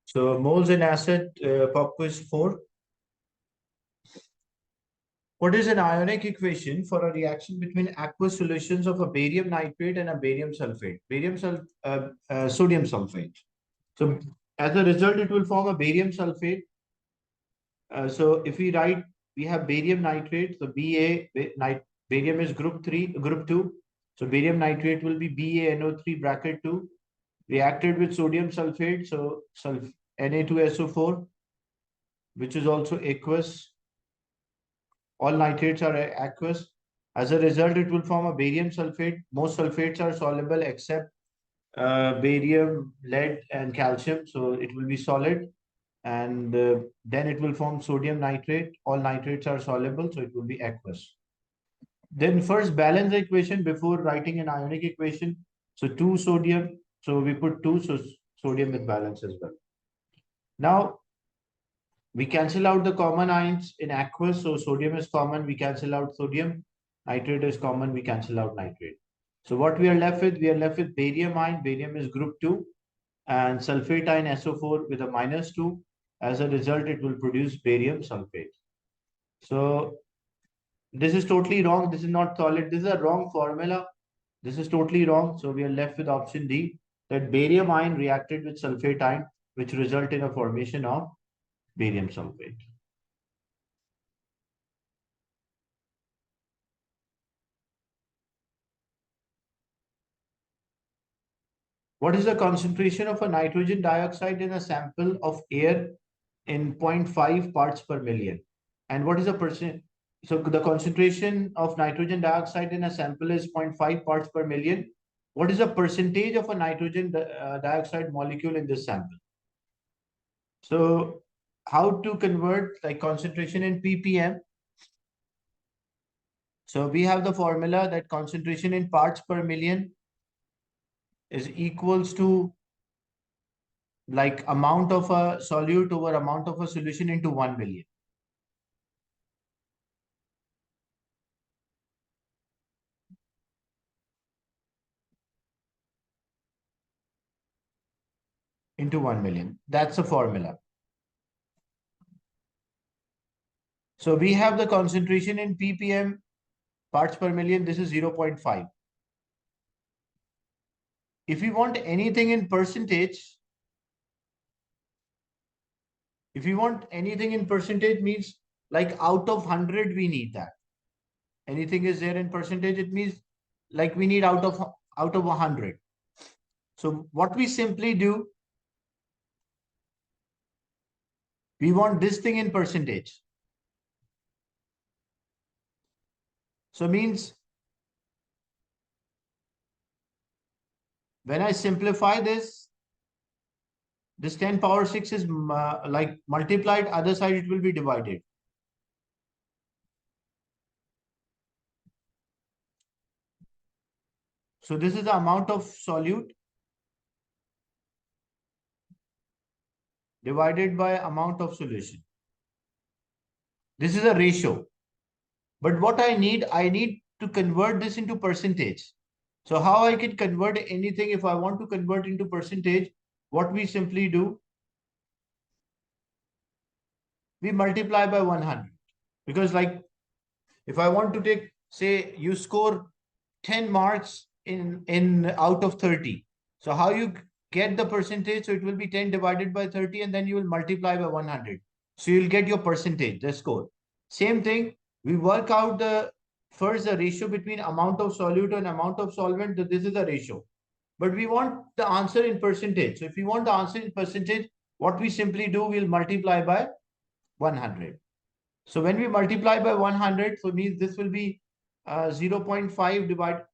So moles in acid, pop quiz 4. What is an ionic equation for a reaction between aqueous solutions of a barium nitrate and a barium sulfate? Sodium sulfate. So as a result, it will form a barium sulfate. So if we write, we have barium nitrate. So barium is group 2. So barium nitrate will be BaNO3 bracket 2 reacted with sodium sulfate. So Na2SO4, which is also aqueous. All nitrates are aqueous. As a result, it will form a barium sulfate. Most sulfates are soluble except barium, lead, and calcium. So it will be solid. And then it will form sodium nitrate. All nitrates are soluble, so it will be aqueous. Then first balance the equation before writing an ionic equation. So 2 sodium. So we put 2, so sodium with balance as well. Now, we cancel out the common ions in aqueous. So sodium is common, we cancel out sodium. Nitrate is common, we cancel out nitrate. So what we are left with? We are left with barium ion. Barium is group 2. And sulfate ion SO4 with a -2. As a result, it will produce barium sulfate. So this is totally wrong. This is not solid. This is a wrong formula. This is totally wrong. So we are left with option D, that barium ion reacted with sulfate ion, which result in a formation of barium sulfate. What is the concentration of a nitrogen dioxide in a sample of air in 0.5 parts per million? And what is the percent? So the concentration of nitrogen dioxide in a sample is 0.5 parts per million. What is the percentage of a nitrogen dioxide molecule in this sample? So how to convert like concentration in ppm? So we have the formula that concentration in parts per million is equals to like amount of a solute over amount of a solution into 1 million. Into 1 million. That's the formula. So we have the concentration in ppm parts per million. This is 0.5. If we want anything in percentage, means like out of 100, we need that. Anything is there in percentage, it means like we need out of 100. So what we simply do, we want this thing in percentage. So means when I simplify this 10 power 6 is like multiplied, other side it will be divided. So this is the amount of solute divided by amount of solution. This is a ratio. But what I need to convert this into percentage. So how I can convert anything if I want to convert into percentage, what we simply do, we multiply by 100. Because like if I want to take, say you score 10 marks in out of 30. So how you get the percentage? So it will be 10 divided by 30 and then you will multiply by 100. So you'll get your percentage, the score. Same thing, we work out the ratio between amount of solute and amount of solvent. This is the ratio. But we want the answer in percentage. So if we want the answer in percentage, what we simply do, we'll multiply by 100. So when we multiply by 100, so means this will be 0.5 divided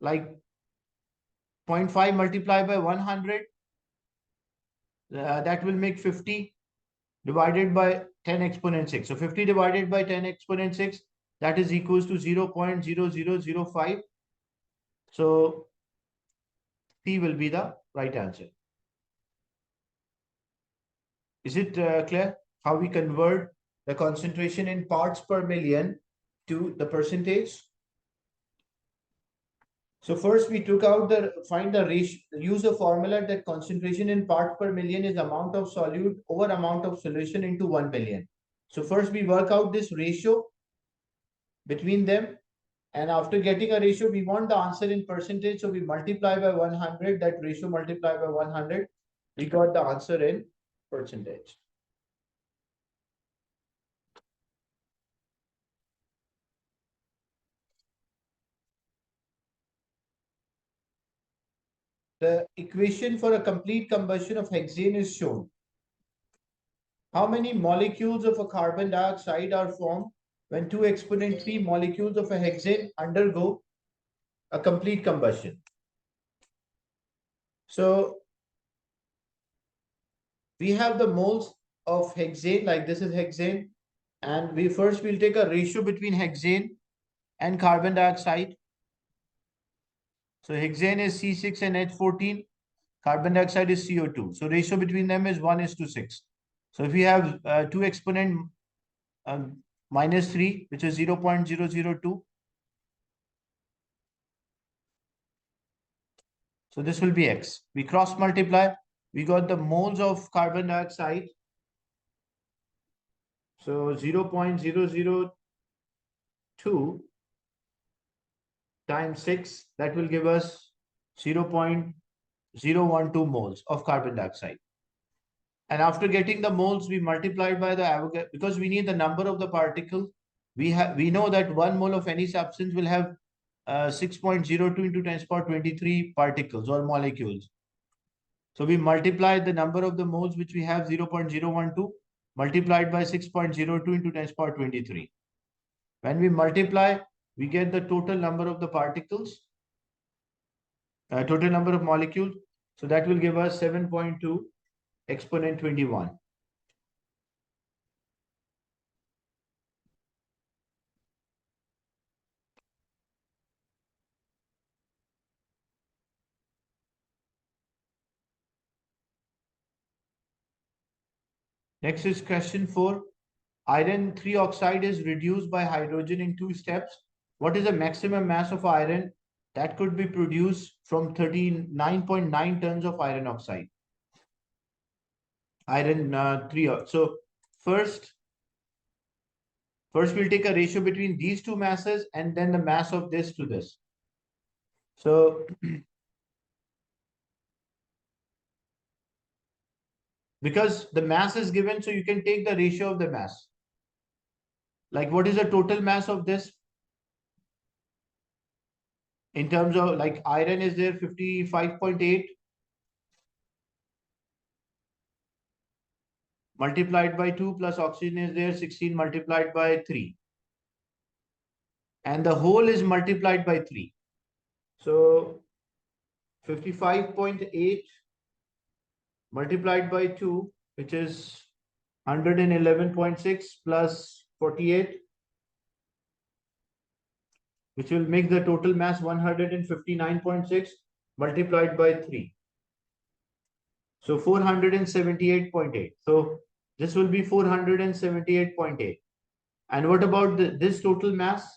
like 0.5 multiplied by 100. That will make 50 divided by 10 exponent 6. So 50 divided by 10 exponent 6, that is equals to 0.0005. So C will be the right answer. Is it clear how we convert the concentration in parts per million to the percentage? So first we took out find the ratio, use a formula that concentration in parts per million is amount of solute over amount of solution into 1 billion. So first we work out this ratio between them. And after getting a ratio, we want the answer in percentage. So we multiply by 100, that ratio multiply by 100. We got the answer in percentage. The equation for a complete combustion of hexane is shown. How many molecules of a carbon dioxide are formed when 2 exponent 3 molecules of a hexane undergo a complete combustion? So we have the moles of hexane, like this is hexane, and we first will take a ratio between hexane and carbon dioxide. So hexane is C6 and H14, carbon dioxide is CO2. So ratio between them is 1:6. So if we have 2 exponent minus 3, which is 0.002. So this will be X. We cross multiply. We got the moles of carbon dioxide. So 0.002 times 6, that will give us 0.012 moles of carbon dioxide. And after getting the moles, we multiplied by the Avogadro, because we need the number of the particle. We know that 1 mole of any substance will have 6.02 into 10 to the power 23 particles or molecules. So we multiplied the number of the moles which we have 0.012 multiplied by 6.02 into 10 to the power 23. When we multiply, we get the total number of the particles, total number of molecules. So that will give us 7.2 exponent 21. Next is question 4. Iron 3 oxide is reduced by hydrogen in 2 steps. What is the maximum mass of iron that could be produced from 39.9 tons of iron oxide? Iron 3. So first we'll take a ratio between these two masses and then the mass of this to this. So because the mass is given, so you can take the ratio of the mass. Like what is the total mass of this? In terms of like iron is there 55.8 multiplied by 2 plus oxygen is there 16 multiplied by 3. And the whole is multiplied by 3. So 55.8 multiplied by 2, which is 111.6 plus 48, which will make the total mass 159.6 multiplied by 3. So 478.8. So this will be 478.8. And what about this total mass?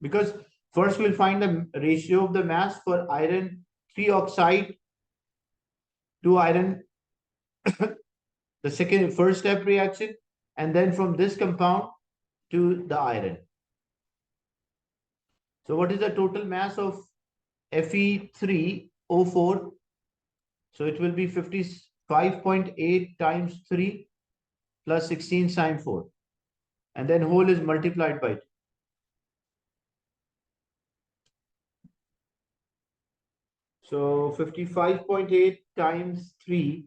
Because first we'll find the ratio of the mass for iron 3 oxide to iron, the first step reaction, and then from this compound to the iron. So what is the total mass of Fe3O4? So it will be 55.8 times 3 plus 16 sine 4. And then whole is multiplied by 2. So 55.8 times 3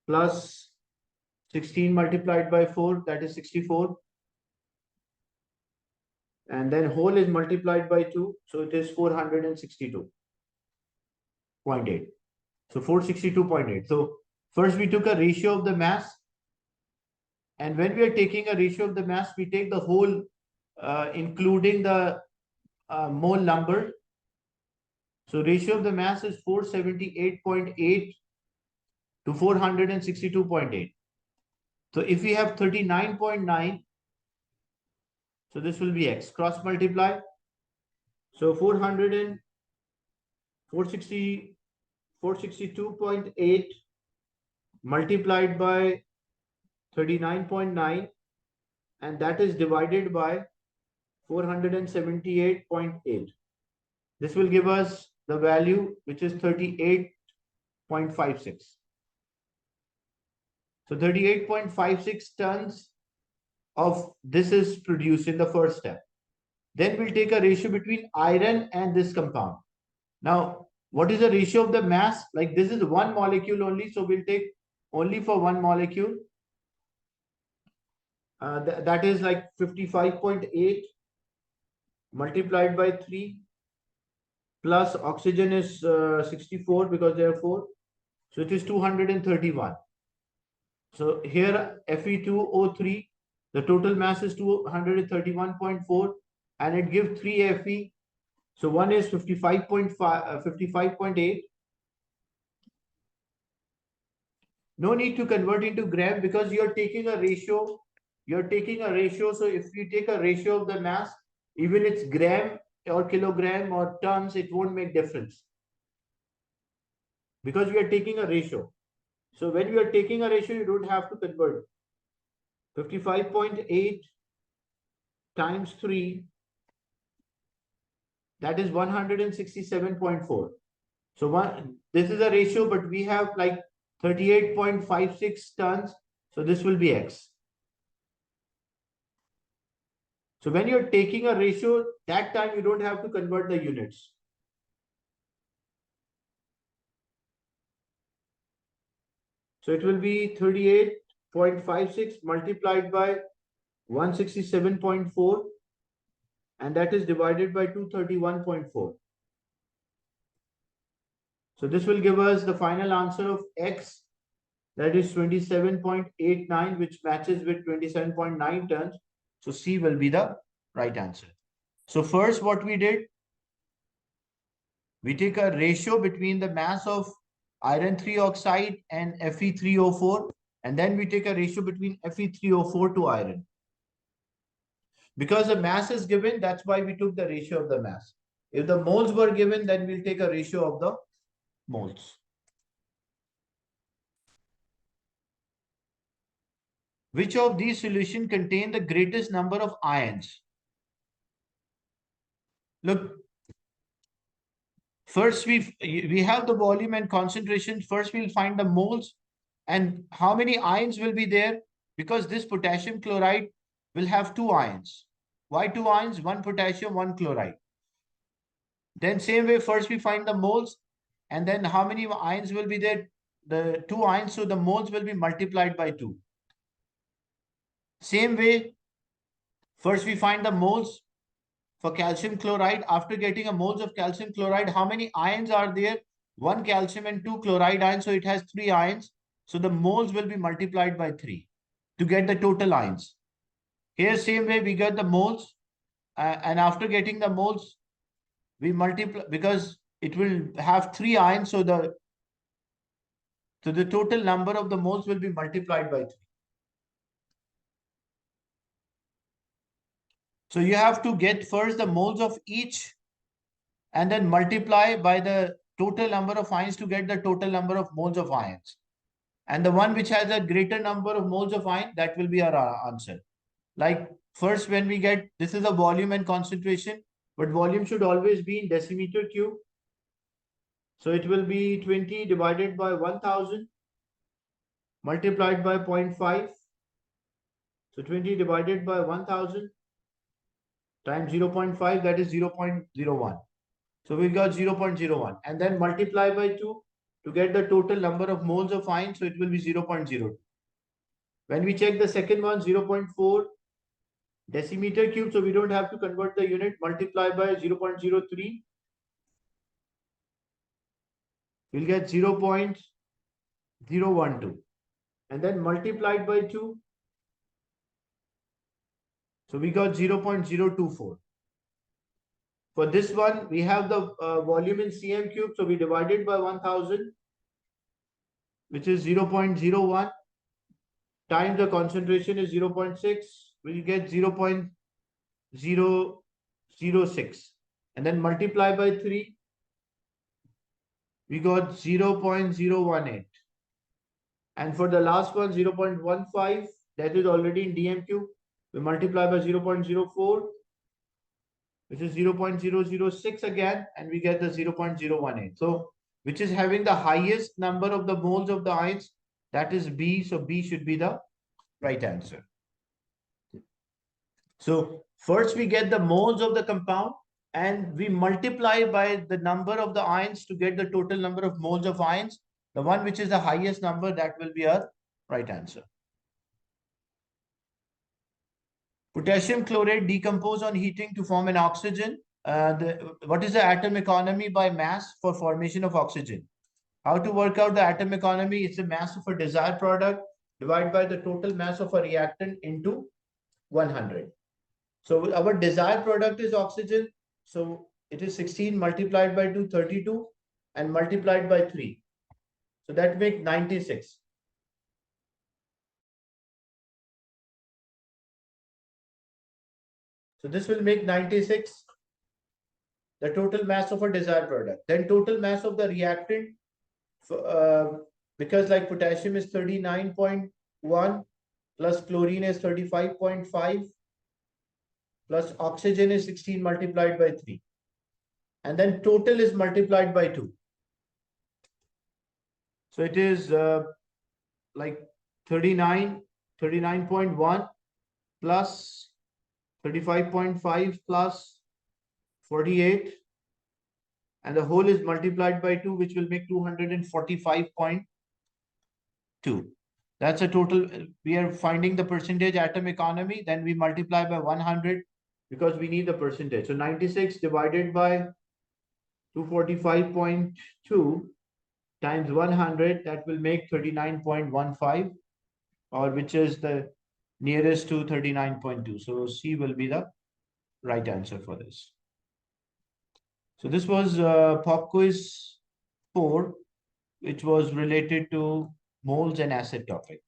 plus 16 multiplied by 4, that is 64. And then whole is multiplied by 2, so it is 462.8. So 462.8. So first we took a ratio of the mass. And when we are taking a ratio of the mass, we take the whole, including the mole number. So ratio of the mass is 478.8 to 462.8. So if we have 39.9, so this will be X. Cross multiply. So 462.8 multiplied by 39.9, and that is divided by 478.8. This will give us the value which is 38.56. So 38.56 tons of this is produced in the first step. Then we'll take a ratio between iron and this compound. Now, what is the ratio of the mass? Like this is one molecule only, so we'll take only for one molecule. That is like 55.8 multiplied by 3 plus oxygen is 64 because there are 4. So it is 231. So here Fe2O3, the total mass is 231.4 and it gives 3 Fe. So one is 55.5, 55.8. No need to convert into gram because you're taking a ratio. You're taking a ratio. So if you take a ratio of the mass, even it's gram or kilogram or tons, it won't make difference. Because we are taking a ratio. So when you are taking a ratio, you don't have to convert. 55.8 times 3, that is 167.4. So this is a ratio, but we have like 38.56 tons. So this will be X. So when you're taking a ratio, that time you don't have to convert the units. So it will be 38.56 multiplied by 167.4, and that is divided by 231.4. So this will give us the final answer of X, that is 27.89, which matches with 27.9 tons. So C will be the right answer. So first what we did, we take a ratio between the mass of iron 3 oxide and Fe3O4, and then we take a ratio between Fe3O4 to iron. Because the mass is given, that's why we took the ratio of the mass. If the moles were given, then we'll take a ratio of the moles. Which of these solutions contain the greatest number of ions? Look, first we have the volume and concentration. First we'll find the moles and how many ions will be there, because this potassium chloride will have 2 ions. Why 2 ions? 1 potassium, 1 chloride. Then same way, first we find the moles and then how many ions will be there? The 2 ions, so the moles will be multiplied by 2. Same way, first we find the moles for calcium chloride. After getting a moles of calcium chloride, how many ions are there? 1 calcium and 2 chloride ions, so it has 3 ions. So the moles will be multiplied by 3 to get the total ions. Here same way we get the moles and after getting the moles, we multiply because it will have 3 ions, so the total number of the moles will be multiplied by 3. So you have to get first the moles of each and then multiply by the total number of ions to get the total number of moles of ions. And the one which has a greater number of moles of ion, that will be our answer. Like first when we get, this is a volume and concentration, but volume should always be in decimeter cube. So it will be 20 divided by 1000 multiplied by 0.5. So 20 divided by 1000 times 0.5, that is 0.01. So we got 0.01 and then multiply by 2 to get the total number of moles of iron. So it will be 0.02. When we check the second one, 0.4 decimeter cube. So we don't have to convert the unit. Multiply by 0.03. We'll get 0.012 and then multiplied by 2. So we got 0.024. For this one, we have the volume in cm cube. So we divided by 1000, which is 0.01 times the concentration is 0.6. We get 0.006. and then multiply by 3, we got 0.018. And for the last one, 0.15, that is already in DMQ. We multiply by 0.04, which is 0.006 again, and we get the 0.018. So, which is having the highest number of the moles of the ions, that is B. So, B should be the right answer. So, first we get the moles of the compound and we multiply by the number of the ions to get the total number of moles of ions. The one which is the highest number, that will be our right answer. Potassium chloride decompose on heating to form an oxygen. What is the atom economy by mass for formation of oxygen? How to work out the atom economy? It's the mass of a desired product divided by the total mass of a reactant into 100. So our desired product is oxygen. So it is 16 multiplied by 2, 32, and multiplied by 3. So that makes 96. So this will make 96, the total mass of a desired product. Then total mass of the reactant, because like potassium is 39.1 plus chlorine is 35.5 plus oxygen is 16 multiplied by 3. And then total is multiplied by 2. So it is like 39.1 plus 35.5 plus 48, and the whole is multiplied by 2, which will make 245.2. That's a total. We are finding the percentage atom economy, then we multiply by 100 because we need the percentage. So 96 divided by 245.2 times 100, that will make 39.15, or which is the nearest to 39.2. So C will be the right answer for this. So this was pop quiz 4, which was related to moles and acid topic.